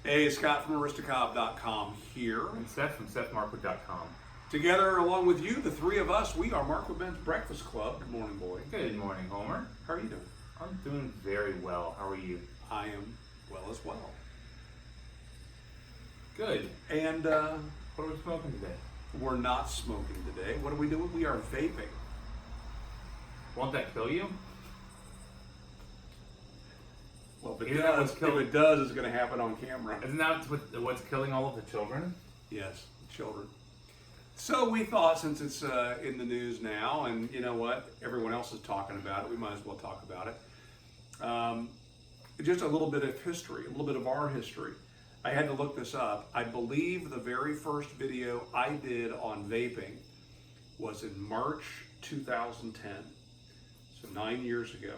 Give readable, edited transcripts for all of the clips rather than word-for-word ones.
Hey, Scott from aristocob.com here. And Seth from SethMarkwood.com. Together, along with you, the three of us, we are Markwood Men's Breakfast Club. Good morning, boy. Good morning, Homer. How are you doing? I'm doing very well. How are you? I am well as well. Good. And What are we smoking today? we're not smoking today. What are we doing? We are vaping. Won't that kill you? Well, if Isn't that what's it killing? does, it's going to happen on camera. Isn't that what's killing all of the children? Yes, children. So we thought, since it's in the news now, and you know what, everyone else is talking about it, we might as well talk about it. Just a little bit of history, a little bit of our history. I had to look this up. I believe the very first video I did on vaping was in March 2010, so 9 years ago.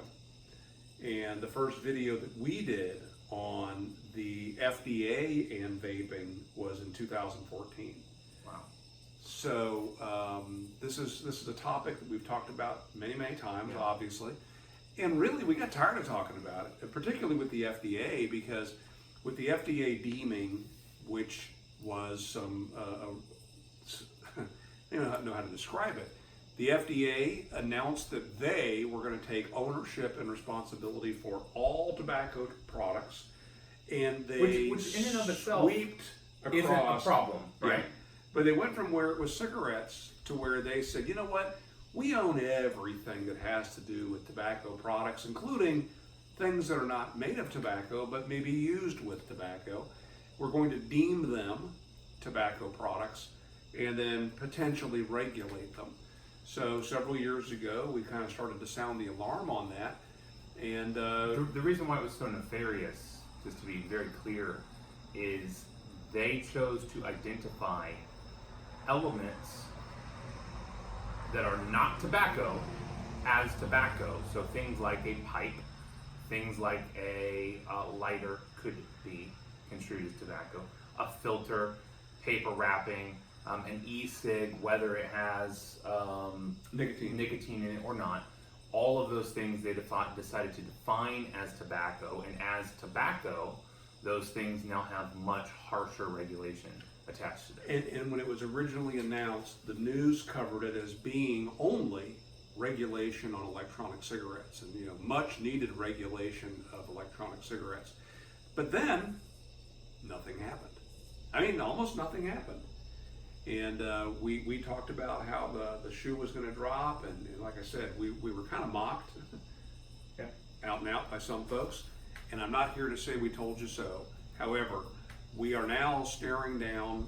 And the first video that we did on the FDA and vaping was in 2014. Wow. So this is a topic that we've talked about many times, Yeah. obviously, and really we got tired of talking about it, and particularly with the FDA, because with the FDA deeming, which was some I don't know how to describe it. The FDA announced that they were going to take ownership and responsibility for all tobacco products, and they Which in and of itself sweeped isn't a across. problem, right? Yeah. But they went from where it was cigarettes to where they said, you know what, we own everything that has to do with tobacco products, including things that are not made of tobacco but may be used with tobacco. We're going to deem them tobacco products and then potentially regulate them. So several years ago, we kind of started to sound the alarm on that. And The reason why it was so nefarious, just to be very clear, is they chose to identify elements that are not tobacco as tobacco. So things like a pipe, things like a lighter could be construed as tobacco, a filter, paper wrapping, an ecig, whether it has nicotine in it or not. All of those things they decided to define as tobacco, and as tobacco, those things now have much harsher regulation attached to them. And when it was originally announced, the news covered it as being only regulation on electronic cigarettes, and much needed regulation of electronic cigarettes. But then nothing happened. I mean, almost nothing happened. And we talked about how the shoe was going to drop, and like I said, we were kind of mocked Yeah. out and out by some folks. And I'm not here to say we told you so. However, we are now staring down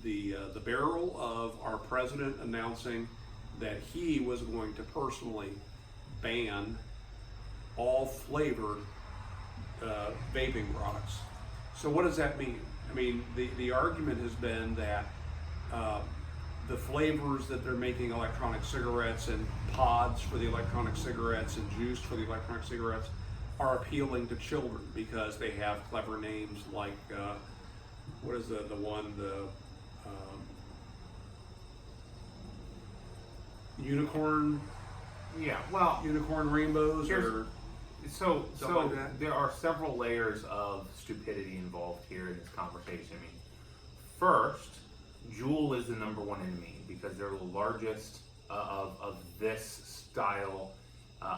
the barrel of our president announcing that he was going to personally ban all flavored vaping products. So what does that mean? I mean, the argument has been that the flavors that they're making electronic cigarettes and pods for the electronic cigarettes and juice for the electronic cigarettes are appealing to children because they have clever names like what is the unicorn Yeah, well, unicorn rainbows or so something like that? there are several layers of stupidity involved here in this conversation. I mean, first, Juul is the number one enemy because they're the largest of this style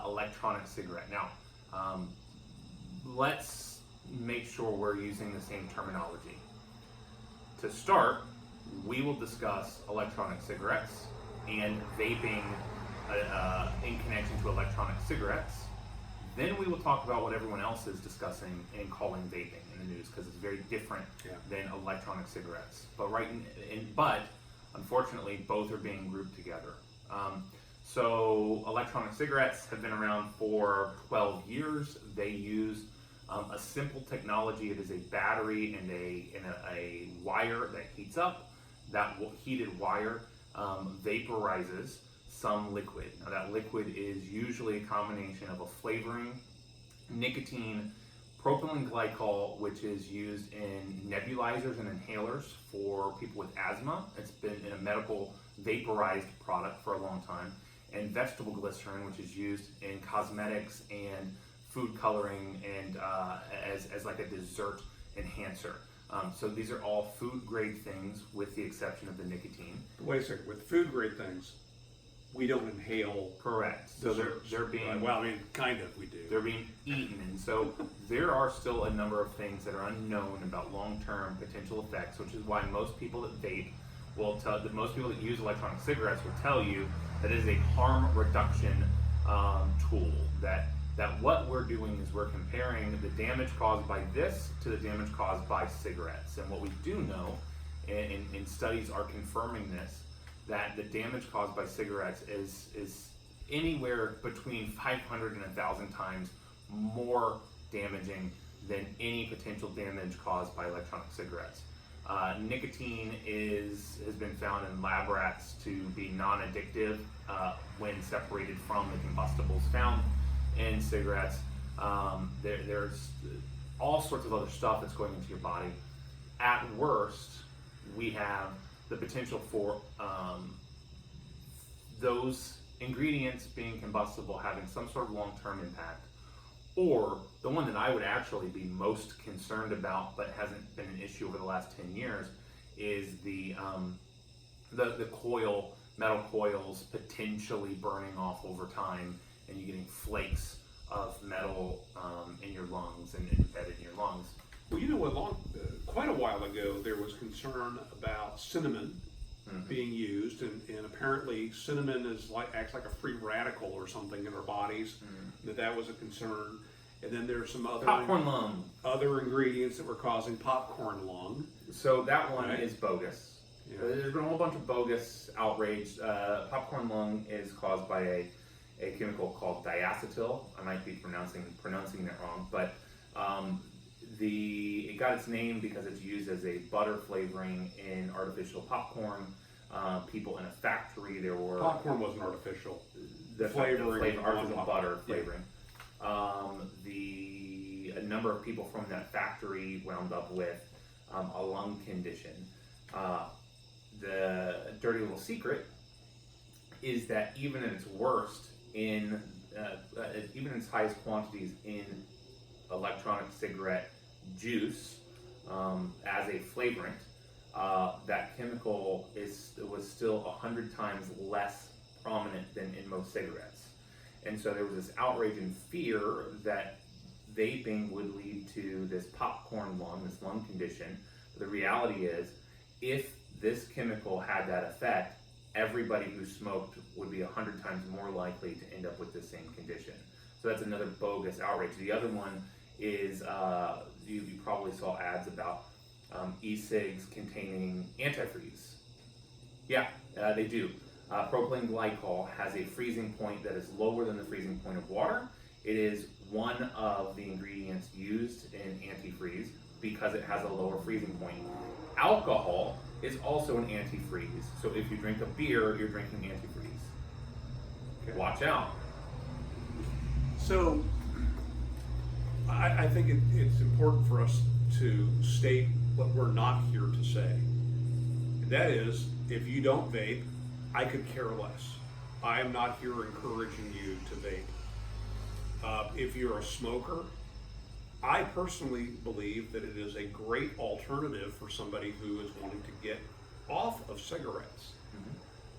electronic cigarette. Now, let's make sure we're using the same terminology. To start, we will discuss electronic cigarettes and vaping in connection to electronic cigarettes. Then we will talk about what everyone else is discussing and calling vaping in the news, because it's very different than electronic cigarettes. But but unfortunately, both are being grouped together. So electronic cigarettes have been around for 12 years. They use a simple technology. It is a battery and a wire that heats up. That heated wire vaporizes some liquid. Now that liquid is usually a combination of a flavoring, nicotine, propylene glycol, which is used in nebulizers and inhalers for people with asthma. It's been in a medical vaporized product for a long time. And vegetable glycerin, which is used in cosmetics and food coloring and as like a dessert enhancer. So these are all food grade things with the exception of the nicotine. Wait a second, with food grade things, we don't inhale. Correct. So they're being, well, I mean, kind of, we do. they're being eaten, and so there are still a number of things that are unknown about long-term potential effects, which is why most people that vape will tell, that most people that use electronic cigarettes will tell you that it is a harm reduction tool. That what we're doing is we're comparing the damage caused by this to the damage caused by cigarettes, and what we do know, and studies are confirming this, that the damage caused by cigarettes is anywhere between 500 and 1,000 times more damaging than any potential damage caused by electronic cigarettes. Nicotine has been found in lab rats to be non-addictive when separated from the combustibles found in cigarettes. There's all sorts of other stuff that's going into your body. At worst, we have the potential for those ingredients being combustible having some sort of long-term impact, or the one that I would actually be most concerned about but hasn't been an issue over the last 10 years is the metal coils potentially burning off over time, and you getting flakes of metal in your lungs and embedded in your lungs. Well, you know what? Quite a while ago, there was concern about cinnamon being used, and apparently cinnamon acts like a free radical or something in our bodies. That was a concern. And then there's some other popcorn lung, other ingredients that were causing popcorn lung. So that one right? is bogus. Yeah. There's been a whole bunch of bogus outrage. Popcorn lung is caused by a chemical called diacetyl. I might be pronouncing that wrong, but it got its name because it's used as a butter flavoring in artificial popcorn. People in a factory, there were Popcorn wasn't artificial. The flavoring, artificial butter yeah. flavoring. A number of people from that factory wound up with a lung condition. The dirty little secret is that even at its worst, even in its highest quantities in electronic cigarette juice as a flavorant, that chemical was still 100 times less prominent than in most cigarettes. And so there was this outrage and fear that vaping would lead to this popcorn lung, this lung condition. But the reality is, if this chemical had that effect, everybody who smoked would be 100 times more likely to end up with the same condition. So that's another bogus outrage. The other one is, you probably saw ads about ecigs containing antifreeze. Yeah, they do. Propylene glycol has a freezing point that is lower than the freezing point of water. It is one of the ingredients used in antifreeze because it has a lower freezing point. Alcohol is also an antifreeze. So if you drink a beer, you're drinking antifreeze. Okay. Watch out. So I think it's important for us to state what we're not here to say. That is, if you don't vape, I could care less. I am not here encouraging you to vape. If you're a smoker, I personally believe that it is a great alternative for somebody who is wanting to get off of cigarettes.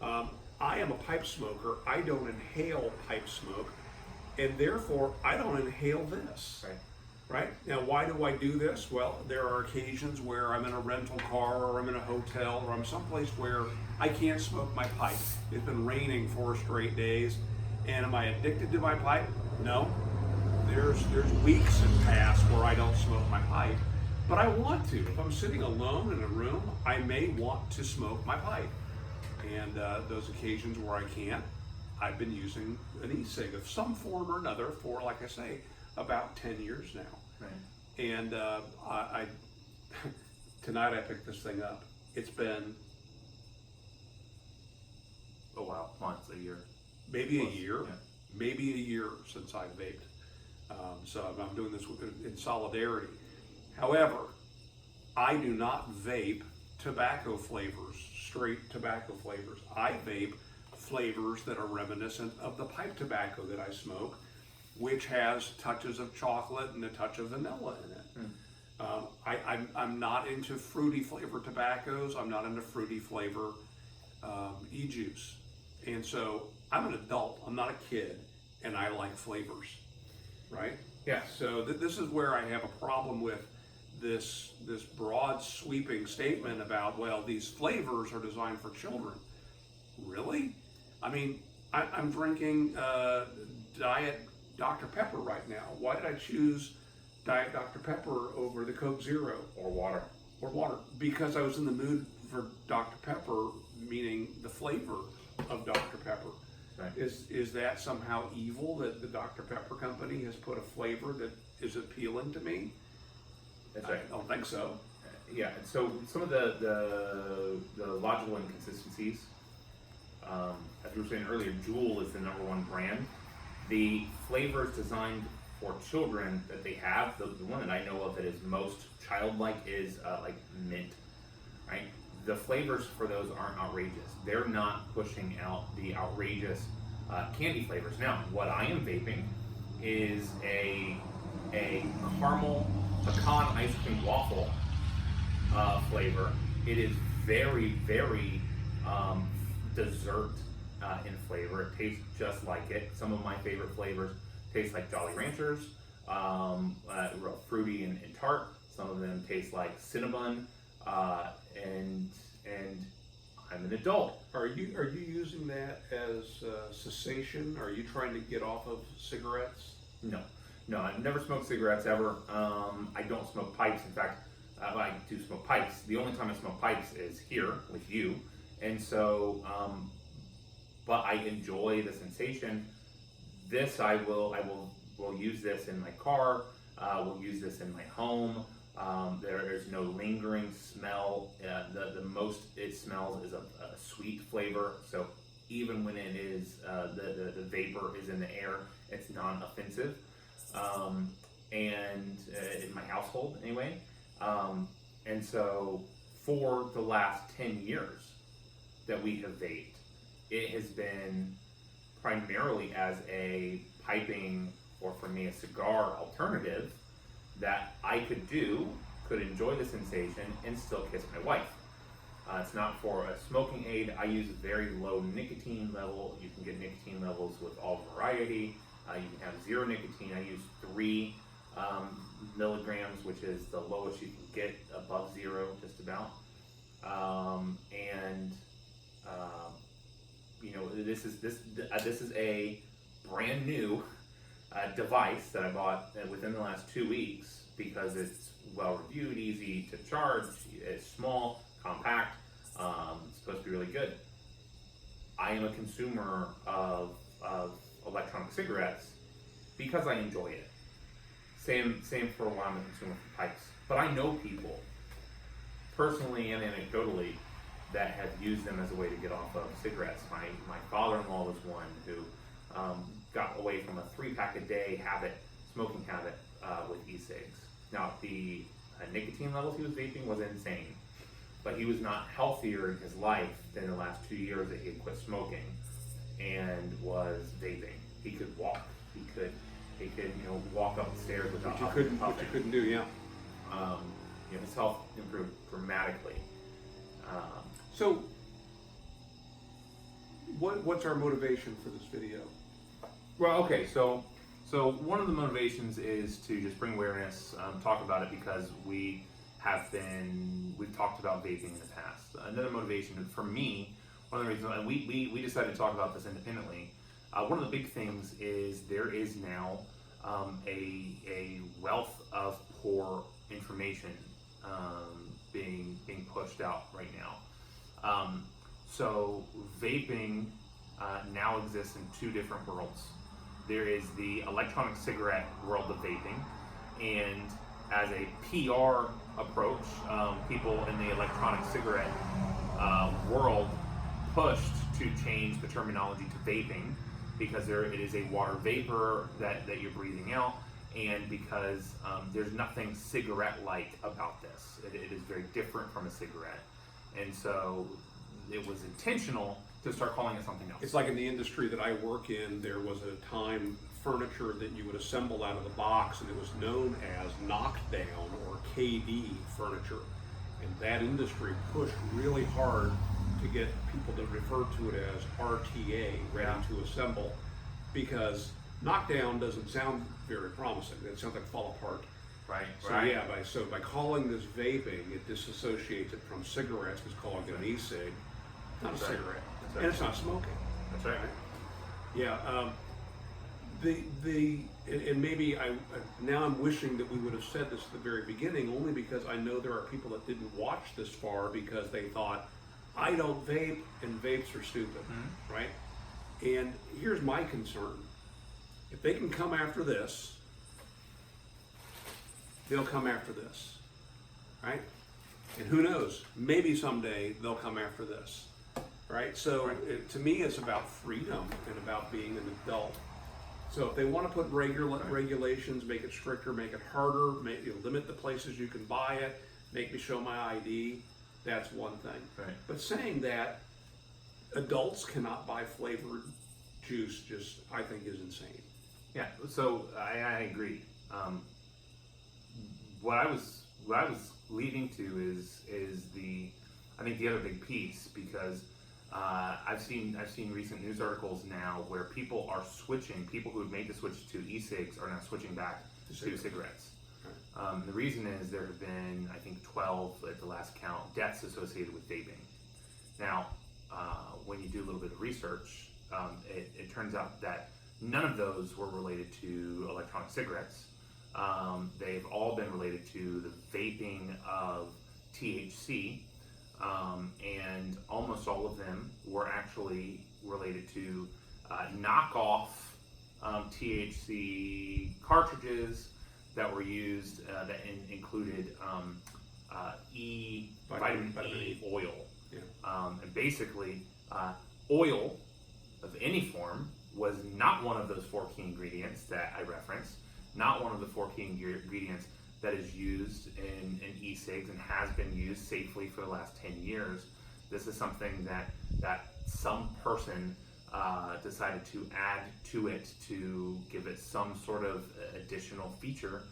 I am a pipe smoker. I don't inhale pipe smoke, and therefore I don't inhale this. Right? Now, why do I do this? Well, there are occasions where I'm in a rental car or I'm in a hotel or I'm someplace where I can't smoke my pipe. It's been raining 4 straight days, and am I addicted to my pipe? No. There's weeks that pass where I don't smoke my pipe, but I want to. If I'm sitting alone in a room, I may want to smoke my pipe. And those occasions where I can't, I've been using an ecig of some form or another for, like I say, about 10 years now. Right. And tonight I picked this thing up. It's been, oh wow, months, a year. Maybe Close. a year, Yeah. maybe a year since I vaped. So I'm doing this in solidarity. However, I do not vape tobacco flavors, straight tobacco flavors. I vape flavors that are reminiscent of the pipe tobacco that I smoke, which has touches of chocolate and a touch of vanilla in it. I'm not into fruity flavor tobaccos. I'm not into fruity flavor e-juice. And so I'm an adult, I'm not a kid, and I like flavors, right? Yeah. So this is where I have a problem with this broad sweeping statement about, well, these flavors are designed for children. Really? I mean, I'm drinking Diet Dr. Pepper right now. Why did I choose Diet Dr. Pepper over the Coke Zero? Or water. Or water? Because I was in the mood for Dr. Pepper, meaning the flavor of Dr. Pepper. Right. Is that somehow evil that the Dr. Pepper company has put a flavor that is appealing to me? That's right. I don't think so. Yeah, and so some of the logical inconsistencies, as we were saying earlier, Juul is the #1 brand. The flavors designed for children that they have, the one that I know of that is most childlike is like mint, right? The flavors for those aren't outrageous. They're not pushing out the outrageous candy flavors. Now, what I am vaping is a caramel pecan ice cream waffle flavor. It is very, very dessert in flavor. It tastes just like it. Some of my favorite flavors taste like Jolly Ranchers, real fruity and tart. Some of them taste like Cinnabon, and I'm an adult. Are you using that as cessation? Are you trying to get off of cigarettes? No, I've never smoked cigarettes ever. I don't smoke pipes. In fact, I do smoke pipes. The only time I smoke pipes is here with you, and so, but I enjoy the sensation. This I will use this in my car. We'll use this in my home. There is no lingering smell. The most it smells is a sweet flavor. So even when it is the vapor is in the air, it's non-offensive. And in my household anyway. And so for the last 10 years that we have vaped, it has been primarily as a piping, or for me a cigar alternative, that I could enjoy the sensation and still kiss my wife. It's not for a smoking aid. I use a very low nicotine level. You can get nicotine levels with all variety. You can have 0 nicotine. I use 3 milligrams, which is the lowest you can get, above 0 just about. This is a brand new device that I bought within the last 2 weeks because it's well reviewed, easy to charge, it's small, compact, it's supposed to be really good. I am a consumer of electronic cigarettes because I enjoy it. Same for why I'm a consumer for pipes. But I know people, personally and anecdotally, that have used them as a way to get off of cigarettes. My father-in-law was one who got away from a 3-pack a day smoking habit with ecigs. Now, the nicotine levels he was vaping was insane, but he was not healthier in his life than the last 2 years that he had quit smoking and was vaping. He could walk. He could walk up the stairs without puffing. Which you couldn't do, yeah. His health improved dramatically. So, what's our motivation for this video? Well, okay, so one of the motivations is to just bring awareness, talk about it because we've talked about vaping in the past. Another motivation for me, one of the reasons, and we decided to talk about this independently. One of the big things is there is now a wealth of poor information being pushed out right now. So vaping now exists in 2 different worlds. There is the electronic cigarette world of vaping, and as a PR approach, people in the electronic cigarette world pushed to change the terminology to vaping because it is a water vapor that you're breathing out, and because there's nothing cigarette-like about this. It is very different from a cigarette, and so it was intentional to start calling it something else. It's like in the industry that I work in, there was a time furniture that you would assemble out of the box, and it was known as knockdown or KD furniture. And that industry pushed really hard to get people to refer to it as RTA, ready to assemble, because knockdown doesn't sound very promising. It sounds like fall apart. Right. So by calling this vaping, it disassociates it from cigarettes, it's called an ecig, not a cigarette, and it's not smoking. That's right. Yeah. And maybe now I'm wishing that we would have said this at the very beginning, only because I know there are people that didn't watch this far because they thought, I don't vape and vapes are stupid, right? And here's my concern. If they can come after this, they'll come after this, right? And who knows, maybe someday they'll come after this, right? So to me, it's about freedom and about being an adult. So if they want to put regulations, make it stricter, make it harder, limit the places you can buy it, make me show my ID, that's one thing. Right. But saying that adults cannot buy flavored juice just, I think, is insane. Yeah, so I agree. What I was leading to is I think the other big piece, because I've seen recent news articles now where people are switching. People who have made the switch to e-cigs are now switching back to cigarettes. Right. The reason is there have been, I think, 12 at the last count deaths associated with vaping. Now, when you do a little bit of research, it turns out that none of those were related to electronic cigarettes. They've all been related to the vaping of THC, and almost all of them were actually related to knockoff THC cartridges that were used that included vitamin E oil. Yeah. And basically, oil of any form was not one of those 4 key ingredients that I referenced, not one of the 4 key ingredients that is used in e-cigs and has been used safely for the last 10 years. This is something that some person decided to add to it to give it some sort of additional feature,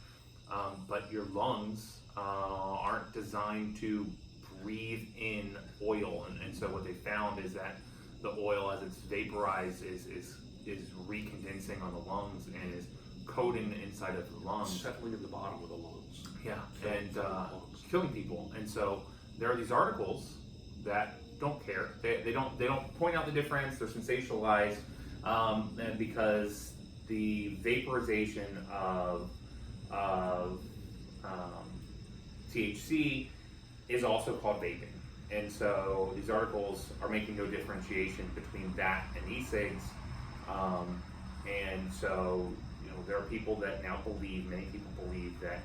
but your lungs aren't designed to breathe in oil, and so what they found is that the oil, as it's vaporized, is recondensing on the lungs and is coating inside of the lungs, settling at the bottom of the lungs. Yeah, and killing people. And so there are these articles that don't care. They don't point out the difference. They're sensationalized, and because the vaporization of THC is also called vaping. And so these articles are making no differentiation between that and e-cigs. And so, there are people that now believe, many people believe that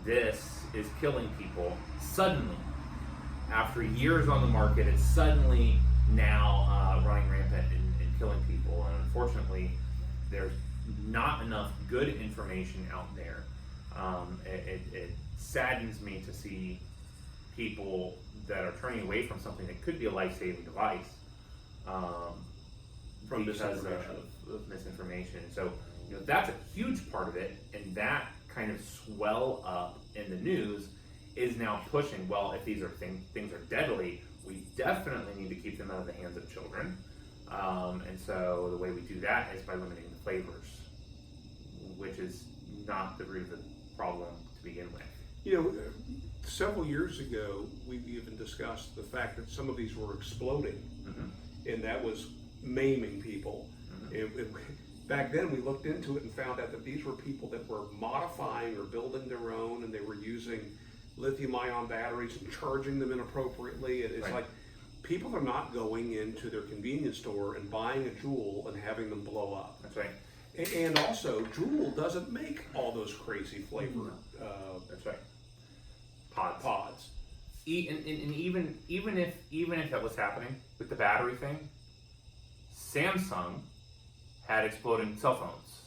this is killing people suddenly. After years on the market, it's suddenly now running rampant and killing people. And unfortunately, there's not enough good information out there. It saddens me to see people that are turning away from something that could be a life-saving device from because of misinformation. So, that's a huge part of it, and that kind of swell up in the news is now pushing, well, if these are things are deadly, we definitely need to keep them out of the hands of children. And so the way we do that is by limiting the flavors, which is not the root of the problem to begin with. Several years ago, we even discussed the fact that some of these were exploding, and that was maiming people. Back then, we looked into it and found out that these were people that were modifying or building their own, and they were using lithium-ion batteries and charging them inappropriately. It's right. Like people are not going into their convenience store and buying a Juul and having them blow up. That's right. And also, Juul doesn't make all those crazy flavor. That's right. Pods. And even if that was happening with the battery thing, Samsung had exploding cell phones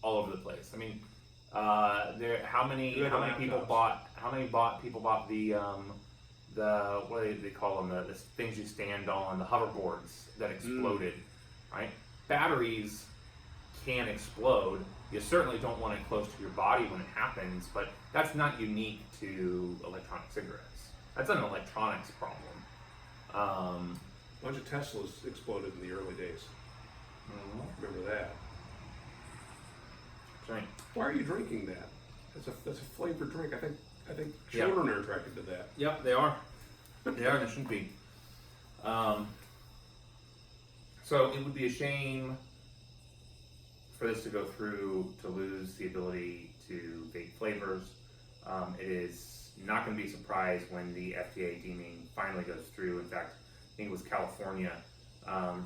all over the place. I mean, how many people bought the what do they call them, the things you stand on, the hoverboards that exploded, right? Batteries can explode. You certainly don't want it close to your body when it happens, but that's not unique to electronic cigarettes. That's an electronics problem. A bunch of Teslas exploded in the early days. Remember that? Right. Why are you drinking that? That's a flavored drink. I think children are attracted to that. Yep, they are. They are, and they shouldn't be. So it would be a shame for this to go through to lose the ability to vape flavors. It is not going to be a surprise when the FDA deeming finally goes through. In fact, I think it was California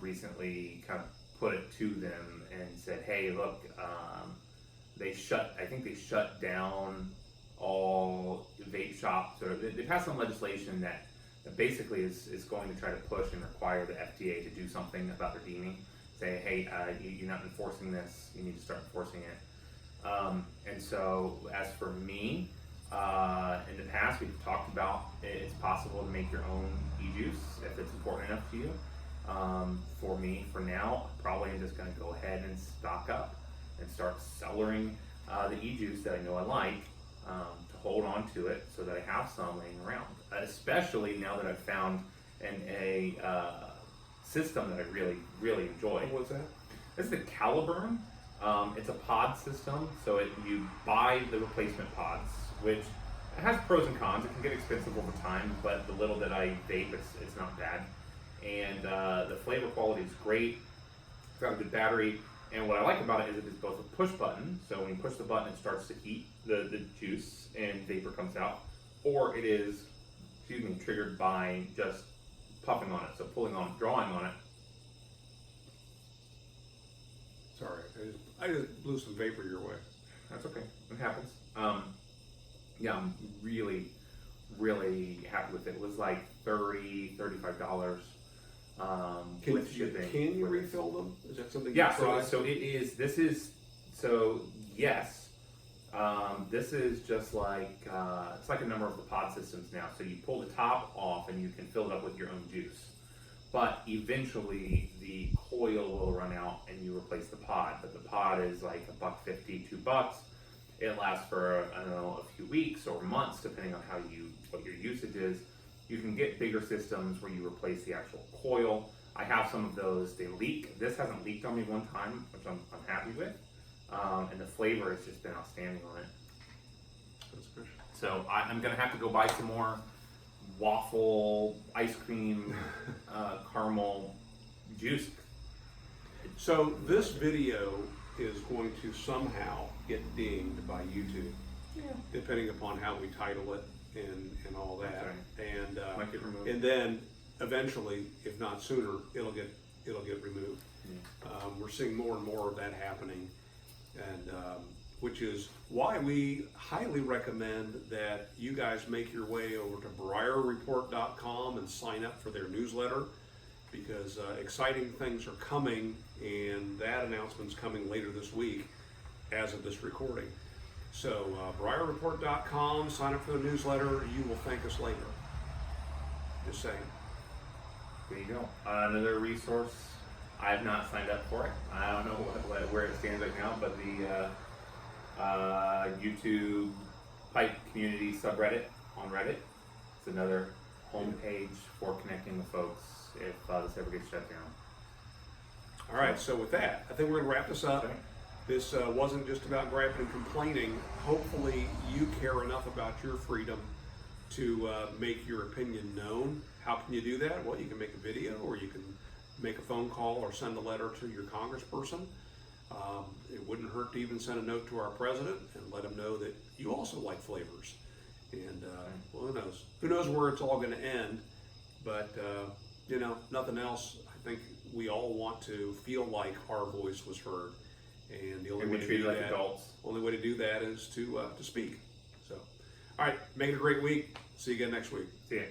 recently kind of put it to them and said, "Hey, look, I think they shut down all vape shops, or they passed some legislation that basically is going to try to push and require the FDA to do something about their deeming. Say, hey, you're not enforcing this, you need to start enforcing it." And so, as for me, in the past we've talked about it's possible to make your own e-juice if it's important enough to you. For me, for now, probably I'm just going to go ahead and stock up and start cellaring the e-juice that I know I like, to hold on to it so that I have some laying around. Especially now that I've found a system that I really, really enjoy. What's that? This is the Caliburn. It's a pod system, so you buy the replacement pods, which has pros and cons. It can get expensive over time, but the little that I vape, it's not bad. And the flavor quality is great. It's got a good battery. And what I like about it is it is both a push button, so when you push the button it starts to heat the juice and vapor comes out, or it is, triggered by just puffing on it, so drawing on it. Sorry, I just blew some vapor your way. That's okay, it happens. Yeah, I'm really, really happy with it. It was like $35. With shipping. Can you refill them? Is that something? Yeah. So it is. This is. So yes. This is just like it's like a number of the pod systems now. So you pull the top off and you can fill it up with your own juice. But eventually the coil will run out and you replace the pod. But the pod is like $1.50, $2. It lasts for I don't know a few weeks or months depending on what your usage is. You can get bigger systems where you replace the actual coil. I have some of those. They leak. This hasn't leaked on me one time, which I'm happy with. And the flavor has just been outstanding on it. That's good. So I'm going to have to go buy some more waffle, ice cream, caramel juice. So this video is going to somehow get dinged by YouTube, depending upon how we title it and all that. Okay. Might get removed. And then eventually, if not sooner, it'll get removed. We're seeing more and more of that happening, and which is why we highly recommend that you guys make your way over to BreyerReport.com and sign up for their newsletter, because exciting things are coming, and that announcement's coming later this week as of this recording. So BreyerReport.com, sign up for the newsletter, you will thank us later. Just saying. There you go. Another resource. I have not signed up for it. I don't know where it stands right now, but the YouTube pipe community subreddit on Reddit. It's another homepage for connecting with folks if this ever gets shut down. All right, so with that, I think we're going to wrap this up. Okay. This wasn't just about griping and complaining. Hopefully you care enough about your freedom to make your opinion known. How can you do that? Well, you can make a video, or you can make a phone call or send a letter to your congressperson. It wouldn't hurt to even send a note to our president and let him know that you also like flavors. And well, who knows? Who knows where it's all going to end? But nothing else. I think we all want to feel like our voice was heard, and the only way to do that, only way to do that is to speak. So, all right, make it a great week. See you again next week. See ya.